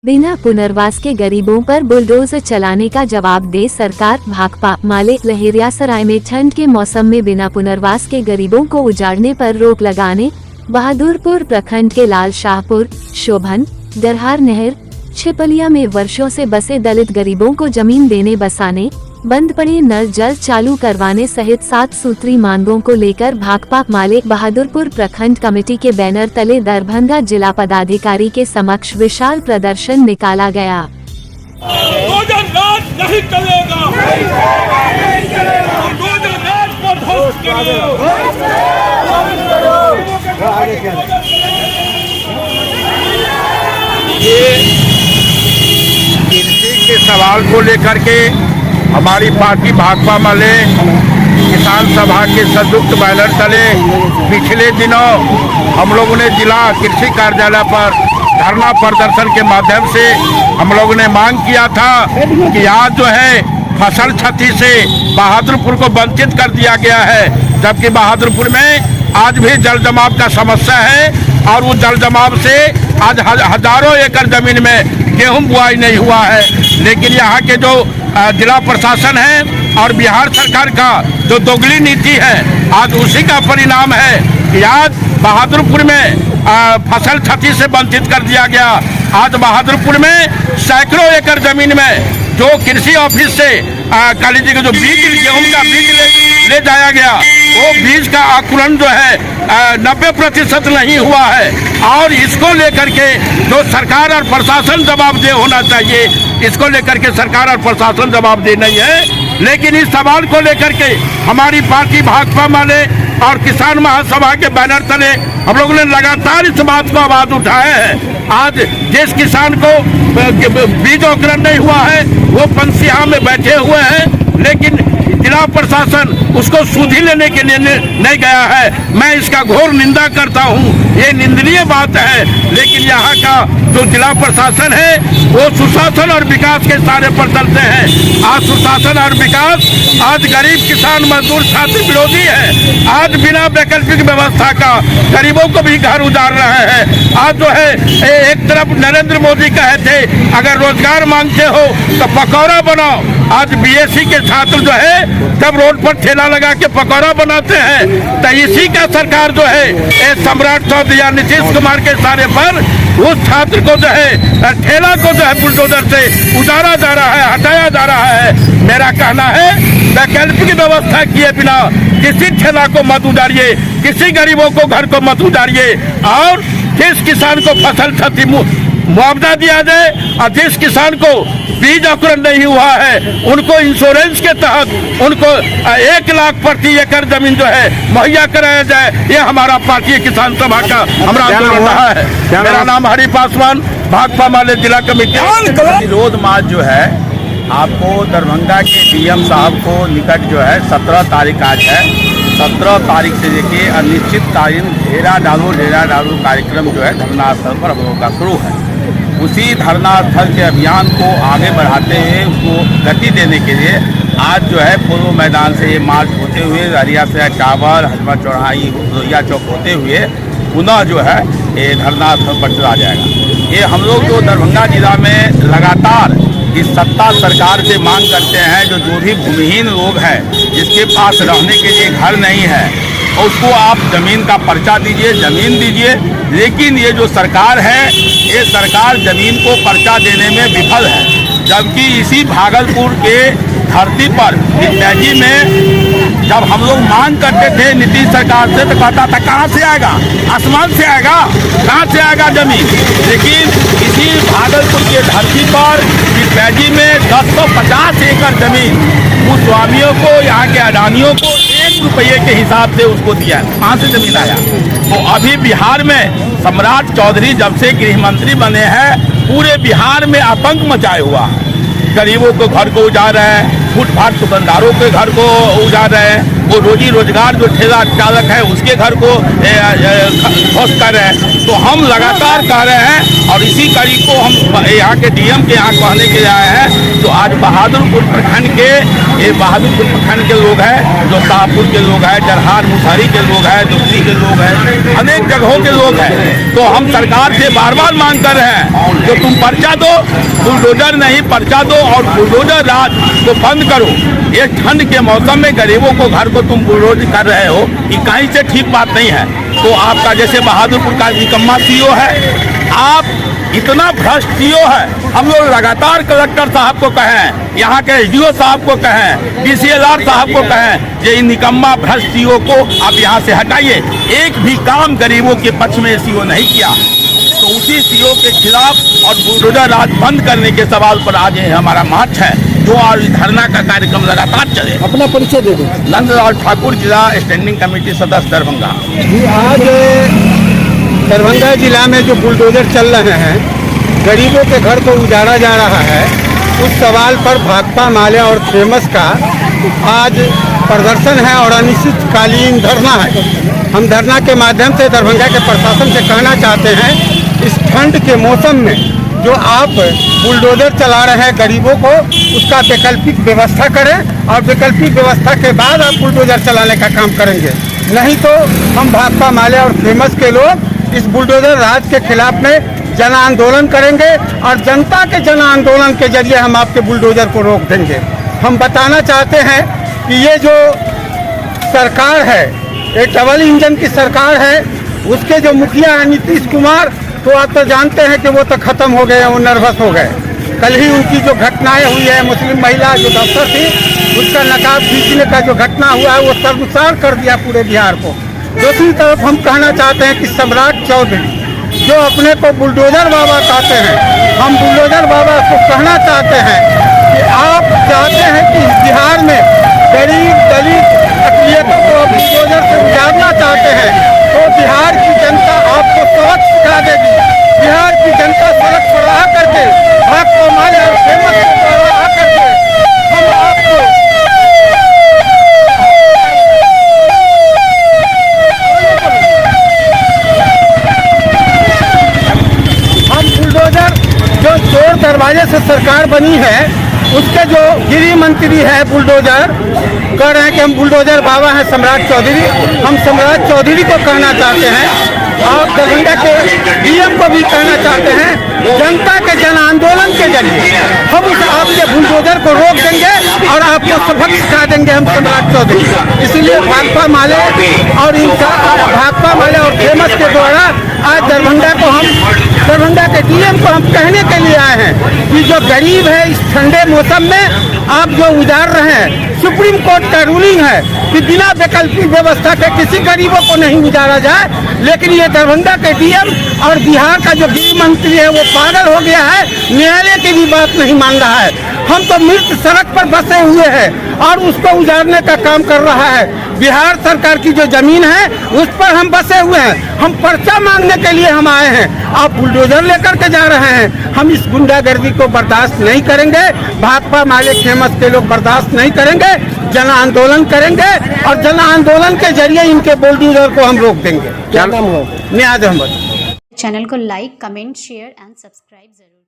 बिना पुनर्वास के गरीबों पर बुलडोजर चलाने का जवाब दे सरकार। भाकपा माले। लहेरियासराय में ठंड के मौसम में बिना पुनर्वास के गरीबों को उजाड़ने पर रोक लगाने बहादुरपुर प्रखंड के लाल शाहपुर, शोभन, दरहार नहर, छिपलिया में वर्षों से बसे दलित गरीबों को जमीन देने बसाने, बंद पड़े नल जल्द चालू करवाने सहित 7 सूत्री मांगों को लेकर भाकपा माले बहादुरपुर प्रखंड कमेटी के बैनर तले दरभंगा जिला पदाधिकारी के समक्ष विशाल प्रदर्शन निकाला गया। नहीं चलेगा, ये कृषि के सवाल को लेकर के हमारी पार्टी भाकपा माले किसान सभा के संयुक्त बैनर तले पिछले दिनों हम लोगों ने जिला कृषि कार्यालय पर धरना प्रदर्शन के माध्यम से हम लोगों ने मांग किया था कि आज जो है फसल क्षति से बहादुरपुर को वंचित कर दिया गया है, जबकि बहादुरपुर में आज भी जल जमाव का समस्या है और उस जल जमाव से आज हजारों एकड़ जमीन में गेहूं बुआई नहीं हुआ है। लेकिन यहाँ के जो जिला प्रशासन है और बिहार सरकार का जो दोगली नीति है, आज उसी का परिणाम है कि आज बहादुरपुर में फसल क्षति से वंचित कर दिया गया। आज बहादुरपुर में सैकड़ों एकड़ जमीन में जो कृषि ऑफिस से कालीजी का जो बीज गेहूं का बीज ले जाया गया, वो बीज का आकुलन जो है 90% नहीं हुआ है। और इसको लेकर के जो सरकार और प्रशासन जवाबदेह होना चाहिए, इसको लेकर के सरकार और प्रशासन जवाबदेह नहीं है। लेकिन इस सवाल को लेकर के हमारी पार्टी भाकपा माले और किसान महासभा के बैनर तले हम लोगों ने लगातार इस बात को आवाज उठाए हैं। आज जिस किसान को बीज अंकुरण नहीं हुआ है, वो पंसिया में बैठे हुए हैं, लेकिन जिला प्रशासन उसको सुधि लेने के लिए नहीं गया है। मैं इसका घोर निंदा करता हूँ, ये निंदनीय बात है। लेकिन यहाँ का जो जिला प्रशासन है वो सुशासन और विकास के सारे पर चलते हैं। आज सुशासन और विकास आज गरीब किसान मजदूर छात्र विरोधी है। आज बिना वैकल्पिक व्यवस्था का गरीबों को भी घर उजाड़ रहे हैं। आज जो है एक तरफ नरेंद्र मोदी कहे थे अगर रोजगार मांगते हो तो पकौड़ा बनाओ। आज बीएससी के छात्र जो है जब रोड पर ठेला लगा के पकौड़ा बनाते हैं, तो इसी का सरकार जो है सम्राट चौधरी या नीतीश कुमार के सारे पर उस छात्र को जो है ठेला को जो है बुलडोजर से उतारा जा रहा है, हटाया जा रहा है। मेरा कहना है वैकल्पिक व्यवस्था किए बिना किसी ठेला को मत उजाड़िए, किसी गरीबों को घर को मत उजाड़िए। और जिस किसान को फसल क्षति मुआवजा दिया जाए और जिस किसान को बीज अंकुरण नहीं हुआ है उनको इंश्योरेंस के तहत उनको 1 लाख प्रति एकड़ जमीन जो है मुहैया कराया जाए। ये हमारा पार्टी किसान सभा का हमारा आंदोलन रहा है। मेरा नाम हरि पासवान, भाकपा माले जिला कमेटी। विरोध मार्च जो है आपको दरभंगा के डीएम साहब को निकट जो है 17 तारीख आज है, 17 तारीख से लेके अनिश्चित तारीख डेरा डालो कार्यक्रम जो है धरना स्थल पर हम लोगों का शुरू है। उसी धरना स्थल के अभियान को आगे बढ़ाते हुए उसको गति देने के लिए आज जो है पूर्व मैदान से ये मार्च होते हुए हरिया से टावर, हजमा चौराही, रोहिया चौक होते हुए पुनः जो है ये धरना स्थल पर चला जाएगा। ये हम लोग जो दरभंगा जिला में लगातार इस सत्ता सरकार से मांग करते हैं, जो भी भूमिहीन लोग हैं जिसके पास रहने के लिए घर नहीं है, उसको आप जमीन का पर्चा दीजिए, जमीन दीजिए। लेकिन ये जो सरकार है, ये सरकार जमीन को पर्चा देने में विफल है। जबकि इसी भागलपुर के धरती पर इत्यादि में जब हम लोग मांग करते थे नीतीश सरकार से, तो कहता था कहाँ से आएगा, आसमान से आएगा, कहाँ से आएगा जमीन। लेकिन इसी भागलपुर के धरती पर इत्यादि में 1050 एकड़ जमीन उस स्वामियों को, यहाँ के अडानियों को 1 रुपये के हिसाब से उसको दिया। कहाँ से जमीन आया? तो अभी बिहार में सम्राट चौधरी जब से गृह मंत्री बने हैं, पूरे बिहार में आतंक मचाए हुआ है। गरीबों को घर को उजाड़ रहे हैं, फुटपाथ दुकानदारों के घर को उजाड़ रहे हैं। वो रोजी रोजगार जो ठेला चालक है उसके घर को ध्वस्त कर रहे हैं। तो हम लगातार कह रहे हैं और इसी कड़ी को हम यहाँ के डीएम के यहाँ कहने के लिए आए हैं। तो आज बहादुरपुर प्रखंड के बहादुरपुर प्रखंड के लोग हैं, जो शाहपुर के लोग हैं, जरहार मुसहरी के लोग हैं, दुखी के लोग हैं, अनेक जगहों के लोग हैं। तो हम सरकार से बार बार मांग कर रहे हैं जो तुम पर्चा दो, बुलडोजर नहीं पर्चा दो और बुलडोजर राज को बंद करो। ये ठंड के मौसम में गरीबों को घर को तुम बुलडोज कर रहे हो, ये कहीं से ठीक बात नहीं है। तो आपका जैसे बहादुरपुर का निकम्मा सीओ है, आप इतना भ्रष्ट सीओ है। हम लोग लगातार कलेक्टर साहब को कहें, यहाँ के एसडीओ साहब को कहें, डीसीएलआर साहब को कहें, ये निकम्मा भ्रष्ट सीओ को आप यहाँ से हटाइए। एक भी काम गरीबों के पक्ष में सीओ नहीं किया। तो उसी सीओ के खिलाफ और बुलडोजर राज बंद करने के सवाल पर आज हमारा मार्च है, जो आज धरना का कार्यक्रम लगातार चले। अपना परिचय दे दो। नंदलाल ठाकुर, जिला स्टैंडिंग कमेटी सदस्य, दरभंगा। आज दरभंगा जिला में जो बुलडोजर चल रहे हैं, गरीबों के घर को उजाड़ा जा रहा है, उस सवाल पर भाकपा माले और फेमस का आज प्रदर्शन है और अनिश्चितकालीन धरना है। हम धरना के माध्यम से दरभंगा के प्रशासन से कहना चाहते हैं, इस ठंड के मौसम में जो आप बुलडोजर चला रहे हैं गरीबों को, उसका वैकल्पिक व्यवस्था करें और वैकल्पिक व्यवस्था के बाद आप बुलडोजर चलाने का काम करेंगे। नहीं तो हम भाकपा माले और फेमस के लोग इस बुलडोजर राज के खिलाफ में जन आंदोलन करेंगे और जनता के जन आंदोलन के जरिए हम आपके बुलडोजर को रोक देंगे। हम बताना चाहते हैं कि ये जो सरकार है, एक डबल इंजन की सरकार है, उसके जो मुखिया हैं नीतीश कुमार, तो आप तो जानते हैं कि वो तो खत्म हो गए, वो नर्वस हो गए। कल ही उनकी जो घटनाएं हुई है, मुस्लिम महिला जो डॉक्टर थी उसका नकाब खींचने का जो घटना हुआ है, वो शर्मसार कर दिया पूरे बिहार को। दूसरी तरफ हम कहना चाहते हैं कि सम्राट चौधरी जो अपने को बुलडोजर बाबा कहते हैं, हम बुलडोजर बाबा को कहना चाहते हैं कि आप चाहते हैं कि बिहार में गरीब दलित अकलियतों को बुलडोजर से उजाड़ना चाहते हैं, तो बिहार की जनता आपको सबक सिखा देगी। बिहार की जनता सड़क पर आ करके भाकपा माले और फेमस पर आ करके हम आपको बुलडोजर जो चोर दरवाजे से सरकार बनी है, उसके जो गृह मंत्री है बुलडोजर कह रहे हैं कि हम बुलडोजर बाबा हैं सम्राट चौधरी। हम सम्राट चौधरी को कहना चाहते हैं, आप दरभंगा के डीएम को भी कहना चाहते हैं, जनता के जन आंदोलन के जरिए हम उस आपके बुलडोजर को रोक देंगे और आपको सबक सिखा देंगे हम सम्राट चौधरी। इसलिए भाकपा माले और भाकपा माले और फेमस के द्वारा आज दरभंगा के डीएम को हम कहने के लिए आए हैं कि जो गरीब है इस ठंडे मौसम में आप जो उजाड़ रहे हैं, सुप्रीम कोर्ट का रूलिंग है कि बिना वैकल्पिक व्यवस्था के किसी गरीबों को नहीं उजाड़ा जाए, लेकिन ये दरभंगा के डीएम और बिहार का जो गृह मंत्री है वो पागल हो गया है, न्यायालय की भी बात नहीं मान रहा है। हम तो मृत सड़क पर बसे हुए हैं और उसको उजाड़ने का काम कर रहा है। बिहार सरकार की जो जमीन है उस पर हम बसे हुए हैं, हम पर्चा मांगने के लिए हम आए हैं, आप बुलडोजर लेकर के जा रहे हैं। हम इस गुंडागर्दी को बर्दाश्त नहीं करेंगे, भाकपा माले फेमस के लोग बर्दाश्त नहीं करेंगे, जन आंदोलन करेंगे और जन आंदोलन के जरिए इनके बुलडोजर को हम रोक देंगे। क्या नाम हो? नियाज अहमद। चैनल को like, comment, share and subscribe जरूर।